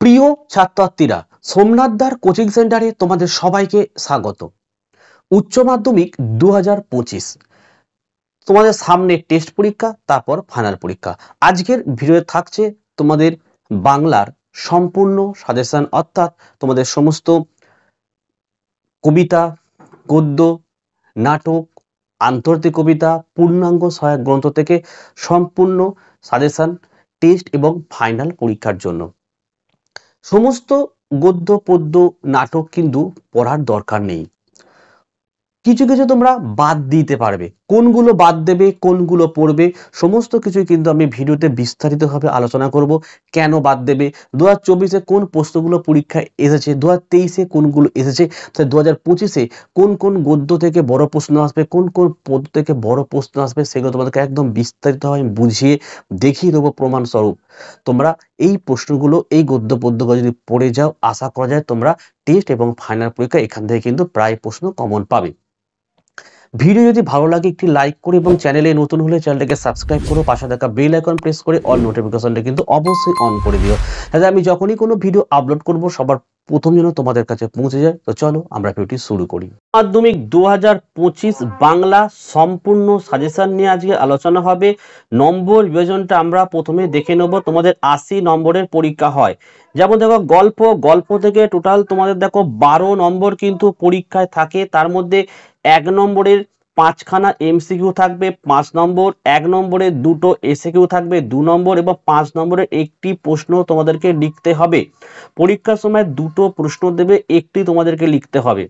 প্রিয় ছাত্রছাত্রীরা, সোমনাথদার কোচিং সেন্টারে তোমাদের সবাইকে স্বাগত। উচ্চ মাধ্যমিক 2025 তোমাদের সামনে টেস্ট পরীক্ষা, তারপর ফাইনাল পরীক্ষা। আজকের ভিডিওতে থাকছে তোমাদের বাংলার সম্পূর্ণ সাজেশন, অর্থাৎ তোমাদের সমস্ত কবিতা, গদ্য, নাটক, আন্তর্জাতিক কবিতা, পূর্ণাঙ্গ সহায়ক গ্রন্থ থেকে সম্পূর্ণ সাজেশন টেস্ট এবং ফাইনাল পরীক্ষার জন্য। সমস্ত গদ্য পদ্য নাটক কিন্তু পড়ার দরকার নেই, কিছু কিছু তোমরা বাদ দিতে পারবে। কোনগুলো বাদ দেবে, কোনগুলো পড়বে, সমস্ত কিছুই কিন্তু আমি ভিডিওতে বিস্তারিতভাবে আলোচনা করব। কেন বাদ দেবে, 2024-এ কোন প্রশ্নগুলো পরীক্ষায় এসেছে, 2023-এ কোনগুলো এসেছে, 2025-এ কোন কোন গদ্য থেকে বড় প্রশ্ন আসবে, কোন কোন পদ্য থেকে বড় প্রশ্ন আসবে, সেগুলো তোমাদেরকে একদম বিস্তারিতভাবে বুঝিয়ে দেখিয়ে দেবো প্রমাণ স্বরূপ। তোমরা এই প্রশ্নগুলো, এই গদ্য পদ্যগুলো যদি পড়ে যাও, আশা করা যায় তোমরা টেস্ট এবং ফাইনাল পরীক্ষা এখান থেকে কিন্তু প্রায় প্রশ্ন কমন পাবে। ভিডিও যদি ভালো লাগে একটি লাইক করে এবং চ্যানেলে নতুন হলে চ্যানেলটাকে সাবস্ক্রাইব করো, পাশে থাকা বেল আইকন প্রেস করে অল নোটিফিকেশনটা কিন্তু অবশ্যই অন করে দিও, যাতে আমি যখনই কোনো ভিডিও আপলোড করব সবার প্রথম যেন তোমাদের কাছে পৌঁছে যায়। তো চলো আমরা ভিডিওটি শুরু করি। মাধ্যমিক 2025 বাংলা সম্পূর্ণ সাজেশন নিয়ে আজকে আলোচনা হবে। নম্বর বিভাজনটা আমরা প্রথমে দেখে নেব। তোমাদের 80 নম্বরের পরীক্ষা হয়। যেমন দেখো, গল্প থেকে টোটাল তোমাদের দেখো 12 নম্বর কিন্তু পরীক্ষায় থাকে। তার মধ্যে 1 নম্বরের 5খানা এমসিকিউ থাকবে 5 নম্বর, 1 নম্বরের 2টো এসএকিউ থাকবে 2 নম্বর এবং 5 নম্বরের একটি প্রশ্ন তোমাদেরকে লিখতে হবে। পরীক্ষার সময় 2টো প্রশ্ন দেবে, একটি তোমাদেরকে লিখতে হবে।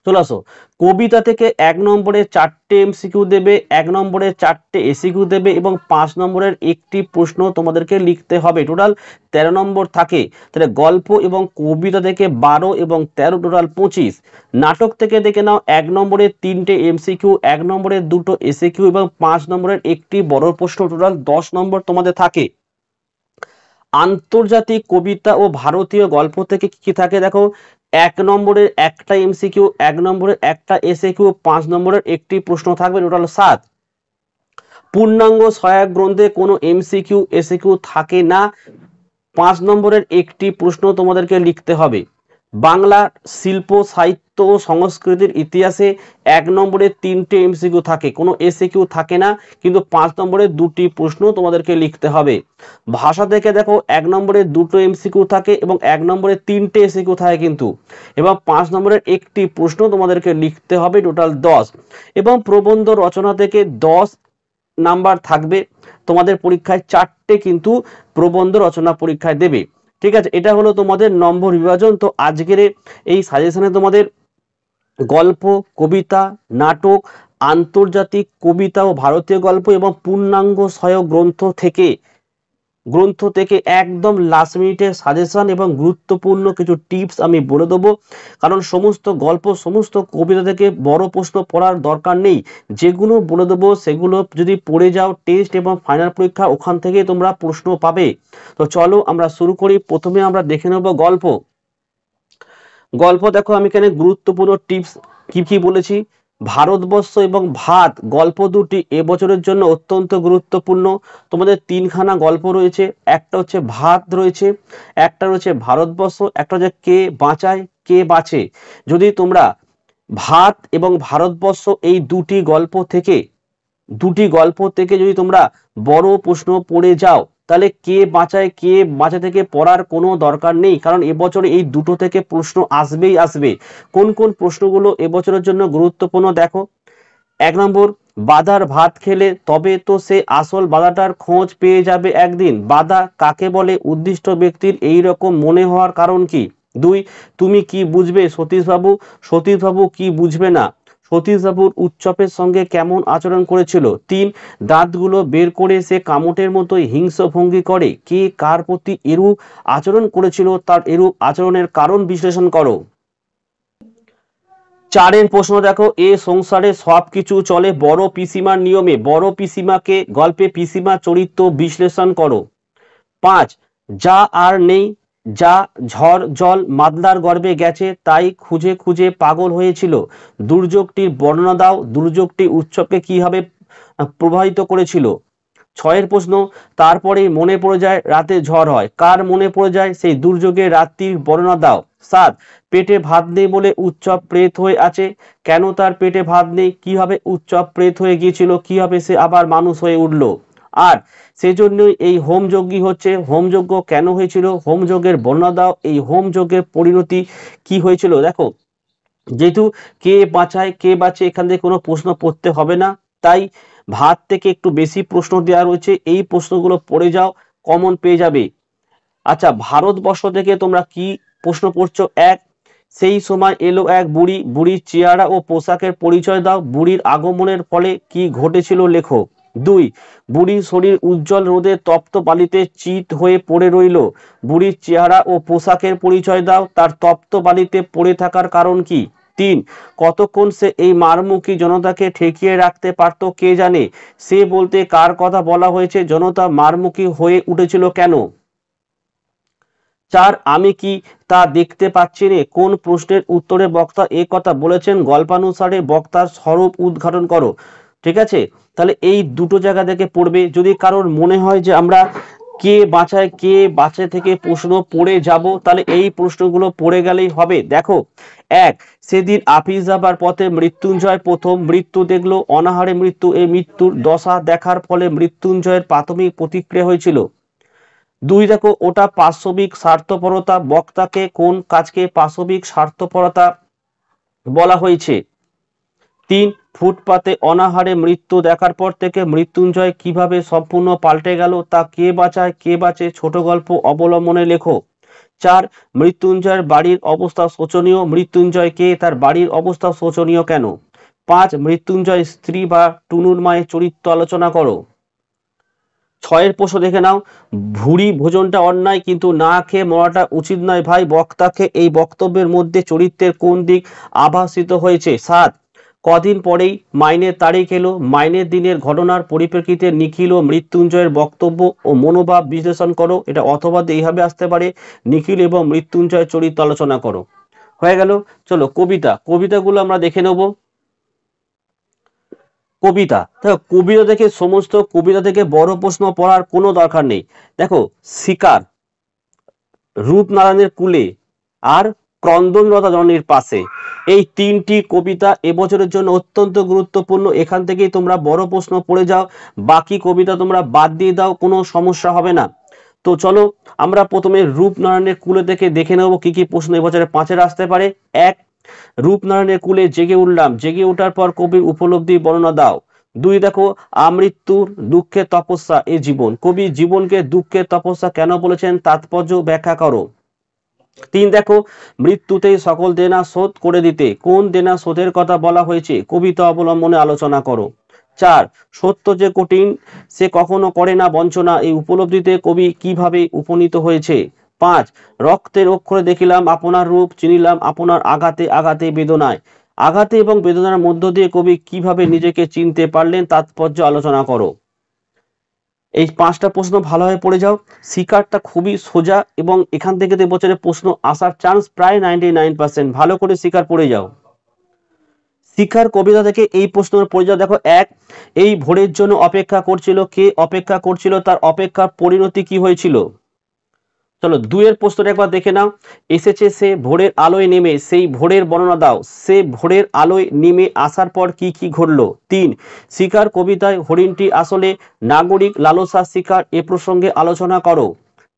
চলে আসো, কবিতা থেকে 1 নম্বরে 4টে এমসিকিউ দেবে, 1 নম্বরে 4টে এসিকিউ দেবে এবং 5 নম্বরের একটি প্রশ্ন তোমাদেরকে লিখতে হবে। টোটাল 13 নম্বর থাকে। তাহলে গল্প এবং কবিতা থেকে 12 এবং 13 টোটাল 25। নাটক থেকে দেখে নাও, 1 নম্বরে 3টে এমসিকিউ, 1 নম্বরে 2টো এসিকিউ এবং 5 নম্বরের একটি বড় প্রশ্ন, টোটাল 10 নম্বর তোমাদের থাকে। আন্তর্জাতিক কবিতা ও ভারতীয় গল্প থেকে কি থাকে দেখো, 1 নম্বরের একটা এমসিকিউ, 1 নম্বরের একটা এসএকিউ, 5 নম্বরের একটি প্রশ্ন থাকবে, টোটাল 7। পূর্ণাঙ্গ সহায়ক গ্রন্থে কোনো এমসিকিউ এসএকিউ থাকে না, 5 নম্বরের একটি প্রশ্ন তোমাদেরকে লিখতে হবে। বাংলা শিল্প সাহিত্য ও সংস্কৃতির ইতিহাসে 1 নম্বরে 3টে এমসিকিউ থাকে, কোনো এসএকিউ থাকে না, কিন্তু 5 নম্বরে 2টি প্রশ্ন তোমাদেরকে লিখতে হবে। ভাষা থেকে দেখো, 1 নম্বরে 2টো এমসিকিউ থাকে এবং 1 নম্বরে 3টে এসএকিউ থাকে কিন্তু, এবং 5 নম্বরের একটি প্রশ্ন তোমাদেরকে লিখতে হবে, টোটাল 10। এবং প্রবন্ধ রচনা থেকে 10 নাম্বার থাকবে তোমাদের পরীক্ষায়। 4টে কিন্তু প্রবন্ধ রচনা পরীক্ষায় দেবে। ঠিক আছে, এটা হলো তোমাদের নম্বর বিভাজন। তো আজকের এই সাজেশনে তোমাদের গল্প, কবিতা, নাটক, আন্তর্জাতিক কবিতা ও ভারতীয় গল্প এবং পূর্ণাঙ্গ সহায়ক গ্রন্থ থেকে একদম লাস্ট মিনিটের সাজেশন এবং গুরুত্বপূর্ণ কিছু টিপস আমি বলে দেবো। কারণ সমস্ত গল্প, সমস্ত কবিতা থেকে বড় প্রশ্ন পড়ার দরকার নেই। যেগুলো বলে দেবো সেগুলো যদি পড়ে যাও, টেস্ট এবং ফাইনাল পরীক্ষা ওখান থেকে তোমরা প্রশ্ন পাবে। তো চলো আমরা শুরু করি। প্রথমে আমরা দেখে নেব গল্প। দেখো, আমি এখানে গুরুত্বপূর্ণ টিপস কি কি বলেছি। ভারতবর্ষ এবং ভাত গল্প দুটি এবছরের জন্য অত্যন্ত গুরুত্বপূর্ণ। তোমাদের 3খানা গল্প রয়েছে, একটা হচ্ছে ভাত রয়েছে, একটা রয়েছে ভারতবর্ষ, একটা হচ্ছে কে বাঁচায় কে বাঁচে। যদি তোমরা ভাত এবং ভারতবর্ষ এই দুটি গল্প থেকে যদি তোমরা বড় প্রশ্ন পড়ে যাও, তাহলে কে বাঁচায় থেকে পড়ার কোনো দরকার নেই, কারণ এবছরে এই দুটো থেকে প্রশ্ন আসবেই আসবে। কোন কোন প্রশ্নগুলো এবছরের জন্য গুরুত্বপূর্ণ দেখো। 1 নম্বর, বাদার ভাত খেলে তবে তো সে আসল বাদাটার খোঁজ পেয়ে যাবে একদিন। বাদা কাকে বলে, উদ্দিষ্ট ব্যক্তির এই রকম মনে হওয়ার কারণ কি। 2, তুমি কি বুঝবে সতীশবাবু কি বুঝবে না। সতীশবাবুর উচ্চপের সঙ্গে কেমন আচরণ করেছিল। 3, দাঁতগুলো বের করে সে কামটের মতোই হিংস্র ভঙ্গি করে। কে কার প্রতি এরূপ আচরণ করেছিল, তার এরূপ আচরণের কারণ বিশ্লেষণ করো। 4 প্রশ্ন দেখো, এ সংসারে সবকিছু চলে বড় পিসিমার নিয়মে। বড় পিসিমাকে গল্পে পিসিমা চরিত্র বিশ্লেষণ করো। 5, যা আর নেই, যা ঝড় জল মাদলার গর্ভে গেছে, তাই খুঁজে খুঁজে পাগল হয়েছিল। দুর্যোগটির বর্ণনা দাও। দুর্যোগটি উৎসবকে কিভাবে প্রভাবিত করেছিল। ছয়ের প্রশ্ন, তারপরে মনে পড়ে যায় রাতে ঝড় হয়, কার মনে পড়ে যায়? সেই দুর্যোগের রাত্রির বর্ণনা দাও। 7, পেটে ভাত নেই বলে উচ্চব প্রেত হয়ে আছে, কেন তার পেটে ভাত নেই? কিভাবে উচ্চব প্রেত হয়ে গিয়েছিল? কিভাবে সে আবার মানুষ হয়ে উঠল? আর সেজন্যই এই হোমযজ্ঞই হচ্ছে। হোমযজ্ঞ কেন হয়েছিল? হোমযজ্ঞের বর্ণনা দাও। এই হোমযজ্ঞের পরিণতি কি হয়েছিল? দেখো, যেহেতু কে বাঁচায় কে বাঁচে এখান থেকে কোনো প্রশ্ন পড়তে হবে না, তাই ভাত থেকে একটু বেশি প্রশ্ন দেওয়া রয়েছে, এই প্রশ্নগুলো পড়ে যাও, কমন পেয়ে যাবে। আচ্ছা, ভারতবর্ষ থেকে তোমরা কি প্রশ্ন পড়ছো? এক, সেই সময় এলো এক বুড়ি, বুড়ির চেহারা ও পোশাকের পরিচয় দাও, বুড়ির আগমনের ফলে কি ঘটেছিল লেখো। 2, বুড়ির শরীর উজ্জ্বল রোদে তপ্ত বালিতে চিত হয়ে পড়ে রইল, বুড়ির চেহারা ও পোশাকের পরিচয় দাও, তার তপ্ত বালিতে পড়ে থাকার কারণ কি। 3, কতক্ষণ সে এই মারমুখী জনতাকে ঠেকিয়ে রাখতে পারত কে জানে, সে বলতে কার কথা বলা হয়েছে, জনতা মারমুখী হয়ে উঠেছিল কেন। 4, আমি কি তা দেখতে পাচ্ছি নে, কোন প্রশ্নের উত্তরে বক্তা এ কথা বলেছেন, গল্পানুসারে বক্তার স্বরূপ উদ্ঘাটন করো। ঠিক আছে, তাহলে এই দুটো জায়গা থেকে পড়বে। যদি কারোর মনে হয় যে আমরা কে বাঁচায় কে বাঁচে থেকে প্রশ্ন পড়ে যাব, তাহলে এই প্রশ্নগুলো পড়ে গেলেই হবে। দেখো, 1, সেদিন আপিস যাবার পথে মৃত্যুঞ্জয় প্রথম মৃত্যু দেখলো, অনাহারে মৃত্যু। এই মৃত্যুর দশা দেখার ফলে মৃত্যুঞ্জয়ের প্রাথমিক প্রতিক্রিয়া হয়েছিল। 2, দেখো, ওটা পাশবিক স্বার্থপরতা, বক্তাকে কোন কাজকে পাশবিক স্বার্থপরতা বলা হয়েছে। 3, ফুটপাতে অনাহারে মৃত্যু দেখার পর থেকে মৃত্যুঞ্জয় কিভাবে সম্পূর্ণ পাল্টে গেল, তা কে বাঁচায় কে বাঁচে ছোট গল্প অবলম্বনে লেখো। 4, মৃত্যুঞ্জয়ের বাড়ির অবস্থা শোচনীয়, মৃত্যুঞ্জয় কে, তার বাড়ির অবস্থা শোচনীয় কেন। 5, মৃত্যুঞ্জয় স্ত্রী বা টুনুর মায়ের চরিত্র আলোচনা করো। 6 প্রশ্ন দেখে নাও, ভুরি ভোজনটা অন্যায় কিন্তু না খেয়ে মরাটা উচিত নয় ভাই, বক্তাকে এই বক্তব্যের মধ্যে চরিত্রের কোন দিক আভাসিত হয়েছে। 7, কদিন পরেই মাইনের তারিখ এলো, মাইনের দিনের ঘটনার পরিপ্রেক্ষিতে নিখিল ও মৃত্যুঞ্জয়ের বক্তব্য ও মনোভাব বিশ্লেষণ করো। এটা অথবা এইভাবে আসতে পারে, নিখিল এবং মৃত্যুঞ্জয়ের চরিত্র আলোচনা করো। হয়ে গেল। চলো কবিতাগুলো আমরা দেখে নেবো। কবিতা, দেখো কবিতা থেকে সমস্ত কবিতা থেকে বড় প্রশ্ন পড়ার কোনো দরকার নেই। দেখো, শিকার, রূপনারায়ণের কুলে আর ক্রন্দনরতা জননীর পাশে, এই তিনটি কবিতা এবছরের জন্য অত্যন্ত গুরুত্বপূর্ণ। এখান থেকেই তোমরা বড় প্রশ্ন পড়ে যাও, বাকি কবিতা তোমরা বাদ দিয়ে দাও, কোনো সমস্যা হবে না। তো চলো আমরা প্রথমে রূপনারায়ণের কুলে থেকে দেখে নেবো কি কি প্রশ্ন এবছরে 5-এর আসতে পারে। 1, রূপনারায়ণের কুলে জেগে উঠলাম, জেগে ওঠার পর কবির উপলব্ধি বর্ণনা দাও। 2, দেখো, আমৃত্যুর দুঃখের তপস্যা এ জীবন, কবি জীবনকে দুঃখের তপস্যা কেন বলেছেন তাৎপর্য ব্যাখ্যা করো। 3, দেখো, মৃত্যুতেই সকল দেনা শোধ করে দিতে, কোন দেনা শোধের কথা বলা হয়েছে, কবিতা অবলম্বনে আলোচনা করো। 4, সত্য যে কঠিন সে কখনো করে না বঞ্চনা, এই উপলব্ধিতে কবি কিভাবে উপনীত হয়েছে। 5, রক্তের অক্ষরে দেখিলাম আপনার রূপ, চিনিলাম আপনার আঘাতে আঘাতে বেদনায়, আঘাতে এবং বেদনার মধ্য দিয়ে কবি কিভাবে নিজেকে চিনতে পারলেন তাৎপর্য আলোচনা করো। এই 5টা প্রশ্ন ভালোভাবে পড়ে যাও। শিকারটা খুবই সোজা এবং এখান থেকে বছরে প্রশ্ন আসার চান্স প্রায় 99%। ভালো করে শিকার পড়ে যাও। শিকার কবিতা থেকে এই প্রশ্ন পড়ে যাও। দেখো, 1, এই ভোরের জন্য অপেক্ষা করছিল, কে অপেক্ষা করছিল, তার অপেক্ষার পরিণতি কি হয়েছিল। চলো 2 প্রশ্নটা একবার দেখে নাও, এসেছে সে ভোরের আলোয় নেমে, সেই ভোরের বর্ণনা দাও, সে ভোরের আলোয় নেমে আসার পর কি কি ঘটলো। 3, শিকার কবিতায় হরিণটি আসলে নাগরিক লালসার শিকার, এ প্রসঙ্গে আলোচনা করো।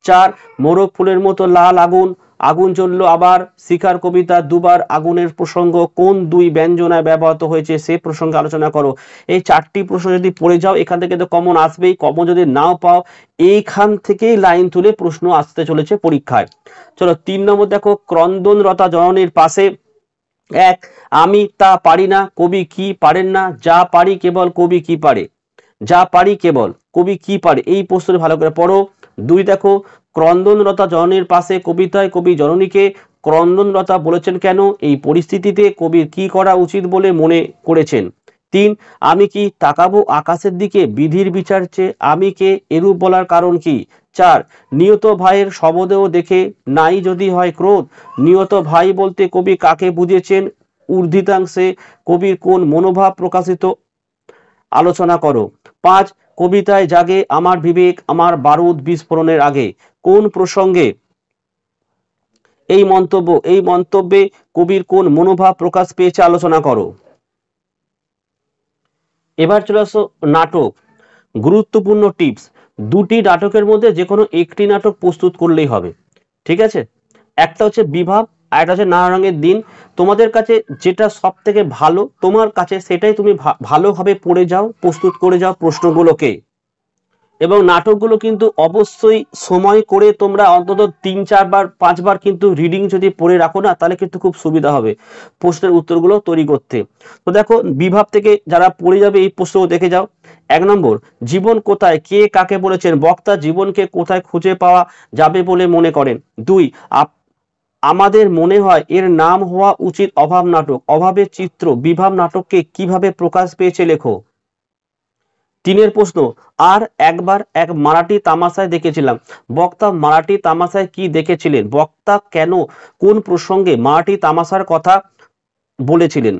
4, মোরগ ফুলের মতো লাল আগুন, আগুন জ্বললো আবার, শিকার কবিতা দুবার আগুনের প্রসঙ্গ কোন 2 ব্যঞ্জনায় ব্যবহৃত হয়েছে সে প্রসঙ্গে আলোচনা করো। এই 4টি প্রশ্ন যদি পড়ে যাও এখান থেকে তো কমন আসবেই, কমন যদি নাও পাও এইখান থেকেই লাইন তুলে প্রশ্ন আসতে চলেছে পরীক্ষায়। চলো 3 নম্বর দেখো, ক্রন্দনরতা জননীর পাশে। 1, আমি তা পারি না, কবি কি পারেন না, যা পারি কেবল কবি কি পারে, যা পারি কেবল কবি কি পারে, এই প্রশ্নটি ভালো করে পড়ো। 2, দেখো, ক্রন্দনরতা জননীর পাশে কবিতায় কবি জননীকে ক্রন্দনরতা বলেছেন কেন, এই পরিস্থিতিতে কবির কি করা উচিত বলে মনে করেছেন। 3, আমি কি তাকাবো আকাশের দিকে, বিধির বিচার চেয়ে আমি কে, এরূপ বলার কারণ কি। 4, নিয়ত ভাইয়ের শবদেহ দেখে নাই যদি হয় ক্রোধ, নিয়ত ভাই বলতে কবি কাকে বুঝেছেন, ঊর্ধ্বিতাংশে কবির কোন মনোভাব প্রকাশিত আলোচনা করো। 5, কবিতায় জাগে আমার বিবেক আমার বারুদ বিস্ফোরণের আগে। কোন প্রসঙ্গে এই মন্তব্যে কবির কোন মনোভাব প্রকাশ পেয়েছে আলোচনা করো। এবার চলে আসো নাটক। গুরুত্বপূর্ণ টিপস, দুটি নাটকের মধ্যে যে কোনো একটি নাটক প্রস্তুত করলেই হবে, ঠিক আছে। একটা হচ্ছে বিভাব আর একটা হচ্ছে নানা রঙের দিন। তোমাদের কাছে যেটা সব থেকে ভালো তোমার কাছে সেটাই তুমি ভালোভাবে পড়ে যাও, প্রস্তুত করে যাও প্রশ্নগুলোকে। এবং নাটকগুলো কিন্তু অবশ্যই সময় করে তোমরা অন্তত 3-4 বার 5 বার কিন্তু রিডিং যদি পড়ে রাখো না, তাহলে কিন্তু খুব সুবিধা হবে প্রশ্নের উত্তরগুলো তৈরি করতে। তো দেখো বিভাব থেকে যারা পড়ে যাবে এই প্রশ্নও দেখে যাও। 1 নম্বর, জীবন কোথায়, কে কাকে বলেছেন, বক্তা জীবনকে কোথায় খুঁজে পাওয়া যাবে বলে মনে করেন। 2, আমাদের মনে হয় এর নাম হওয়া উচিত অভাব নাটক, অভাবের চিত্র বিভাব নাটককে কিভাবে প্রকাশ পেয়েছে লেখো। 3 প্রশ্ন, আর একবার এক মারাঠি তামাশায় দেখেছিলাম, বক্তা মারাঠি তামাশায় কি দেখেছিলেন, বক্তা কেন কোন প্রসঙ্গে মারাঠি তামাশার কথা বলেছিলেন।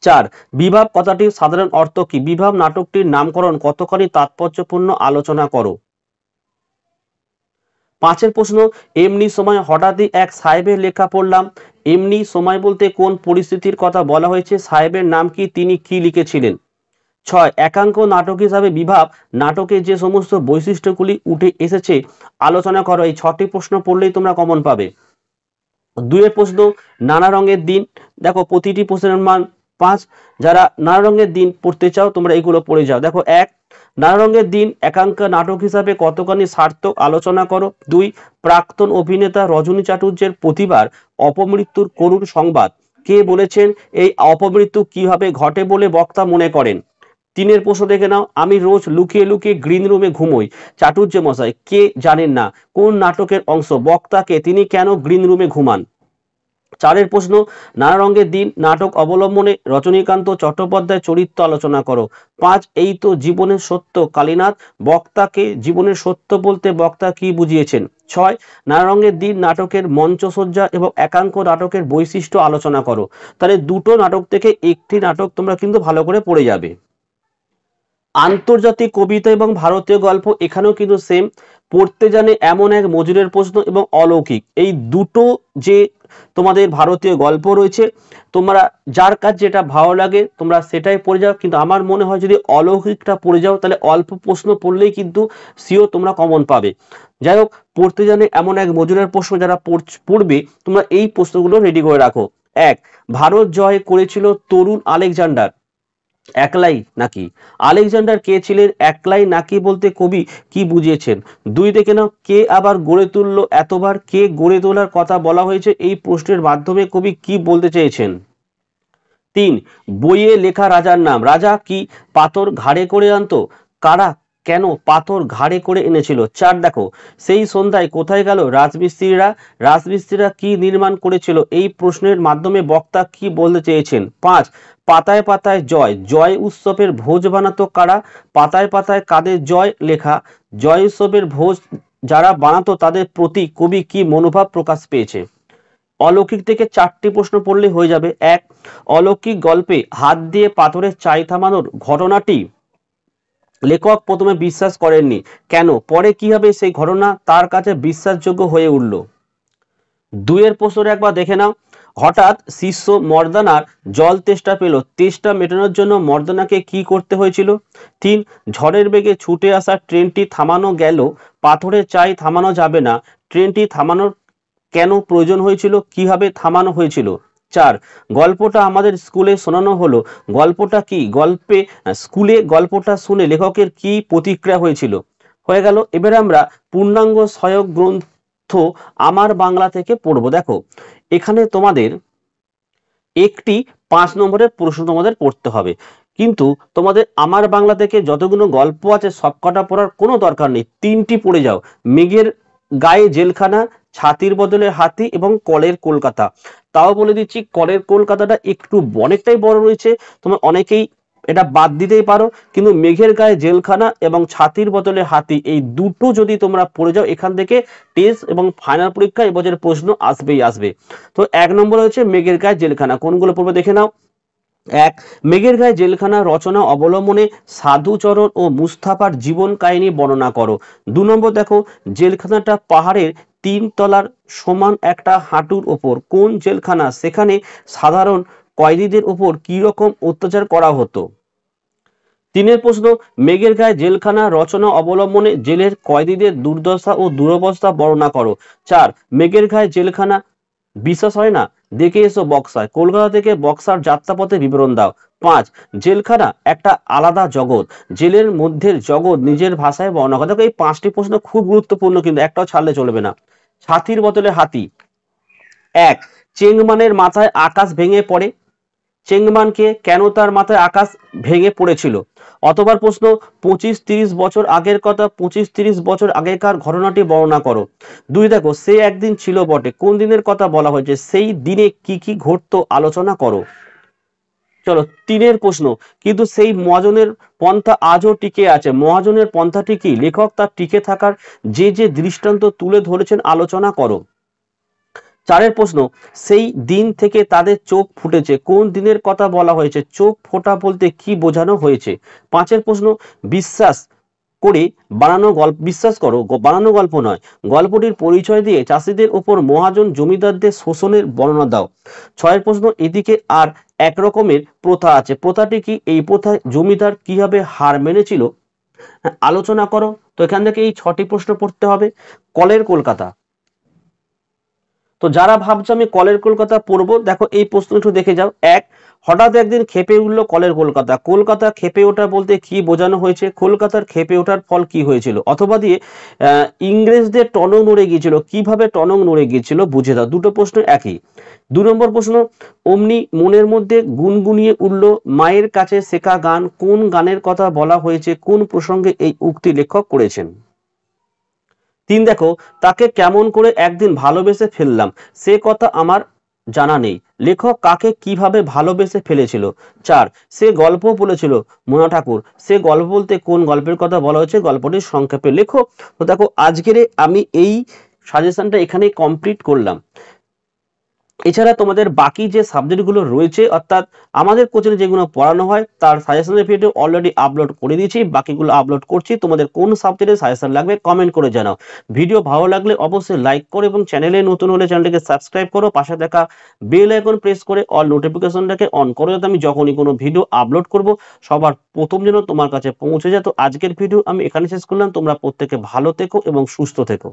4, বিভাব কথাটির সাধারণ অর্থ কি, বিভাব নাটকটির নামকরণ কতখানি তাৎপর্যপূর্ণ আলোচনা করো। 5 প্রশ্ন, এমনি সময় হঠাৎই এক সাহেবের লেখা পড়লাম, এমনি সময় বলতে কোন পরিস্থিতির কথা বলা হয়েছে, সাহেবের নাম কি, তিনি কি লিখেছিলেন। 6, একাঙ্ক নাটক হিসাবে বিভাব নাটকে যে সমস্ত বৈশিষ্ট্যগুলি উঠে এসেছে আলোচনা করো। এই 6টি প্রশ্ন পড়লেই তোমরা কমন পাবে। 2 প্রশ্ন, নানা রঙের দিন, দেখো প্রতিটি প্রশ্নের মান 5। যারা নানা রঙের দিন পড়তে চাও তোমরা এগুলো পড়ে যাও। দেখো 1, নানা রঙের দিন একাঙ্ক নাটক হিসাবে কতখানি সার্থক আলোচনা করো। 2, প্রাক্তন অভিনেতা রজনী চাটুর্যের প্রতিবার অপমৃত্যুর করুণ সংবাদ কে বলেছেন, এই অপমৃত্যু কিভাবে ঘটে বলে বক্তা মনে করেন। 3 প্রশ্ন দেখে নাও, আমি রোজ লুকিয়ে লুকিয়ে গ্রিন রুমে ঘুমোই, চাটুর্য মশাই কে জানেন না, কোন নাটকের অংশ, বক্তাকে, তিনি কেন গ্রিন রুমে ঘুমান। 4 প্রশ্ন, নানা রঙের দিন নাটক অবলম্বনে রজনীকান্ত চট্টোপাধ্যায় চরিত্র আলোচনা করো। 5, এই তো জীবনের সত্য কালীনাথ, বক্তাকে জীবনের সত্য বলতে বক্তা কি বুঝিয়েছেন। 6, নানা রঙের দিন নাটকের মঞ্চসজ্জা এবং একাঙ্ক নাটকের বৈশিষ্ট্য আলোচনা করো। তাহলে দুটো নাটক থেকে একটি নাটক তোমরা কিন্তু ভালো করে পড়ে যাবে। আন্তর্জাতিক কবিতা এবং ভারতীয় গল্প, এখানেও কিন্তু সেম, পড়তে জানে এমন এক মজুরের প্রশ্ন এবং অলৌকিক, এই দুটো যে তোমাদের ভারতীয় গল্প রয়েছে, তোমরা যার কাছে যেটা ভালো লাগে তোমরা সেটাই পড়ে যাও, কিন্তু আমার মনে হয় যদি অলৌকিকটা পড়ে যাও তাহলে অল্প প্রশ্ন পড়লেই কিন্তু সিও তোমরা কমন পাবে। যাই হোক, পড়তে জানে এমন এক মজুরের প্রশ্ন যারা পড়বে তোমরা এই প্রশ্নগুলো রেডি করে রাখো। 1, ভারত জয় করেছিল তরুণ আলেকজান্ডার একলাই নাকি, আলেকজান্ডার কে ছিলেন, একলাই নাকি বলতে কবি কি বুঝিয়েছেন। 2, দেখে নাও, কে আবার গড়ে তুললো এতবার, কে গড়ে তোলার কথা বলা হয়েছে, এই প্রশ্নের মাধ্যমে কবি কি বলতে চেয়েছেন। 3, বইয়ে লেখা রাজার নাম, রাজা কি পাথর ঘাড়ে করে আনতো, কারা কেন পাথর ঘাড়ে করে এনেছিল। 4, দেখো, সেই সন্ধ্যায় কোথায় গেল রাজমিস্ত্রিরা, রাজমিস্ত্রিরা কি নির্মাণ করেছিল, এই প্রশ্নের মাধ্যমে বক্তা কি বলতে চেয়েছেন। 5, পাতায় পাতায় জয়, জয় উৎসবের ভোজ বানাতো কারা, পাতায় পাতায় কাদের জয় লেখা, জয় উৎসবের ভোজ যারা বানাতো তাদের প্রতি কবি কি মনোভাব প্রকাশ পেয়েছে। অলৌকিক থেকে 4টি প্রশ্ন পড়লে হয়ে যাবে। 1, অলৌকিক গল্পে হাত দিয়ে পাথরের চাই থামানোর ঘটনাটি লেখক প্রথমে বিশ্বাস করেননি, কেন, পরে কিভাবে সেই ঘটনা তার কাছে বিশ্বাসযোগ্য হয়ে উঠল। 2 প্রশ্ন একবার দেখে নাও, হঠাৎ শিষ্য মর্দানার জল তেষ্টা পেল, তেষ্টা মেটানোর জন্য মর্দানাকে কি করতে হয়েছিল। 3, ঝড়ের বেগে ছুটে আসা ট্রেনটি থামানো গেল, পাথরের চাই থামানো যাবে না, ট্রেনটি থামানোর কেন প্রয়োজন হয়েছিল, কিভাবে থামানো হয়েছিল। 4, গল্পটা আমাদের স্কুলে শোনানো হলো, গল্পটা কি, স্কুলে গল্পটা শুনে লেখকের কি প্রতিক্রিয়া হয়েছিল। হয়ে গেল। এবারে আমরা পূর্ণাঙ্গ সহায়ক গ্রন্থ আমার বাংলা থেকে পড়বো। দেখো এখানে তোমাদের একটি 5 নম্বরের প্রশ্ন তোমাদের পড়তে হবে, কিন্তু তোমাদের আমার বাংলা থেকে যতগুলো গল্প আছে সবকটা পড়ার কোনো দরকার নেই, 3টি পড়ে যাও, মেঘের গায়ে জেলখানা, ছাতির বদলে হাতি এবং কলের কলকাতা। তাও বলে দিচ্ছি কলের কলকাতাটা একটু অনেকটাই বড় রয়েছে, তোমরা অনেকেই এটা বাদ দিতেই পারো, কিন্তু মেঘের গায়ে জেলখানা এবং ছাতির বদলে হাতি এই দুটো যদি তোমরা পড়ে যাও এখান থেকে টেস্ট এবং ফাইনাল পরীক্ষা এবছরের প্রশ্ন আসবেই আসবে। তো 1 নম্বর হচ্ছে মেঘের গায়ে জেলখানা, কোনগুলো পড়বে দেখে নাও। এক, মেঘের গায়ে জেলখানা রচনা অবলম্বনে সাধুচরণ ও মুস্তাফার জীবন কাহিনী বর্ণনা করো। 2 নম্বর দেখো, জেলখানাটা পাহাড়ের 3 তলার সমান একটা হাঁটুর ওপর। কোন জেলখানা? সেখানে সাধারণ কয়েদিদের উপর কি রকম অত্যাচার করা হতো? 3 প্রশ্ন, মেঘের গায়ে জেলখানা রচনা অবলম্বনে জেলের কয়েদিদের দুর্দশা ও দুরবস্থা বর্ণনা করো। 4, মেঘের গায়ে জেলখানা বিশ্বাস হয় না, দেখে এসো বক্সায়। কলকাতা থেকে বক্সার যাত্রাপথে বিবরণ দাও। 5, জেলখানা একটা আলাদা জগৎ, জেলের মধ্যের জগৎ নিজের ভাষায় বর্ণনা করো। দেখো এই 5টি প্রশ্ন খুব গুরুত্বপূর্ণ, কিন্তু একটাও ছাড়লে চলবে না। ছাতির বদলে হাতি। 1, চেংমানের মাথায় আকাশ ভেঙে পড়ে। চেংমানকে কেন তার মাথায় আকাশ ভেঙে পড়েছিল? অতবার প্রশ্ন, 25-30 বছর আগের কথা, 25-30 বছর আগেকার ঘটনাটি বর্ণনা করো। 2, দেখো, সে একদিন ছিল বটে, কোন দিনের কথা বলা হয়েছে? সেই দিনে কি কি ঘটতো আলোচনা করো। চলো 3 প্রশ্ন, কিন্তু সেই মহাজনের পন্থা আজও টিকে আছে, মহাজনের পন্থাটি কি? লেখক তার টিকে থাকার যে যে দৃষ্টান্ত তুলে ধরেছেন আলোচনা করো। 4 প্রশ্ন, সেই দিন থেকে তাদের চোখ ফুটেছে, কোন দিনের কথা বলা হয়েছে? চোখ ফোটা বলতে কি বোঝানো হয়েছে? 5 প্রশ্ন, বিশ্বাস করে বানানো গল্প, বিশ্বাস করো বানানো গল্প নয়, গল্পটির পরিচয় দিয়ে চাষিদের ওপর মহাজন জমিদারদের শোষণের বর্ণনা দাও। 6 প্রশ্ন, এদিকে আর এক রকমের প্রথা আছে, প্রথাটি কি? এই প্রথায় জমিদার কিভাবে হার মেনেছিল আলোচনা করো। তো এখান থেকে এই 6টি প্রশ্ন পড়তে হবে। কলের কলকাতা, তো যারা ভাবছো আমি কলের কলকাতা পড়বো, দেখো এই প্রশ্ন একটু দেখে যাও। 1, হঠাৎ একদিন খেপে উঠলো কলের কলকাতা। কলকাতা খেপে ওঠা বলতে কি বোঝানো হয়েছে? কলকাতার খেপে ওঠার ফল কি হয়েছিল? অথবা দিয়ে ইংরেজদের টনক নড়ে গিয়েছিল, কিভাবে টনক নড়ে গিয়েছিল বুঝে দাও। দুটো প্রশ্ন একই। 2 নম্বর প্রশ্ন, অমনি মনের মধ্যে গুনগুনিয়ে উঠলো মায়ের কাছে শেখা গান, কোন গানের কথা বলা হয়েছে? কোন প্রসঙ্গে এই উক্তি লেখক করেছেন? 3, দেখো, তাকে কেমন করে একদিন ভালোবেসে ফেললাম, সে কথা আমার জানা নেই, লেখক কাকে কিভাবে ভালোবেসে ফেলেছিল? 4, সে গল্প বলেছিল মোনা ঠাকুর, সে গল্প বলতে কোন গল্পের কথা বলা হয়েছে? গল্পটি সংক্ষেপে লেখো। তো দেখো আজকের আমি এই সাজেশনটা এখানে কমপ্লিট করলাম। এছাড়া তোমাদের বাকি যে সাবজেক্টগুলো রয়েছে, অর্থাৎ আমাদের কোচিংয়ে যেগুলো পড়ানো হয় তার সাজেশনের ভিডিও অলরেডি আপলোড করে দিয়েছি, বাকিগুলো আপলোড করছি। তোমাদের কোন সাবজেক্টে সাজেশন লাগবে কমেন্ট করে জানাও। ভিডিও ভালো লাগলে অবশ্যই লাইক করো এবং চ্যানেলে নতুন হলে চ্যানেলটিকে সাবস্ক্রাইব করো, পাশে থাকা বেল আইকন প্রেস করে অল নোটিফিকেশনটাকে অন করো, যাতে আমি যখনই কোনো ভিডিও আপলোড করব সবার প্রথম যেন তোমার কাছে পৌঁছে যায়। তো আজকের ভিডিও আমি এখানে শেষ করলাম। তোমরা প্রত্যেকে ভালো থেকো এবং সুস্থ থেকো।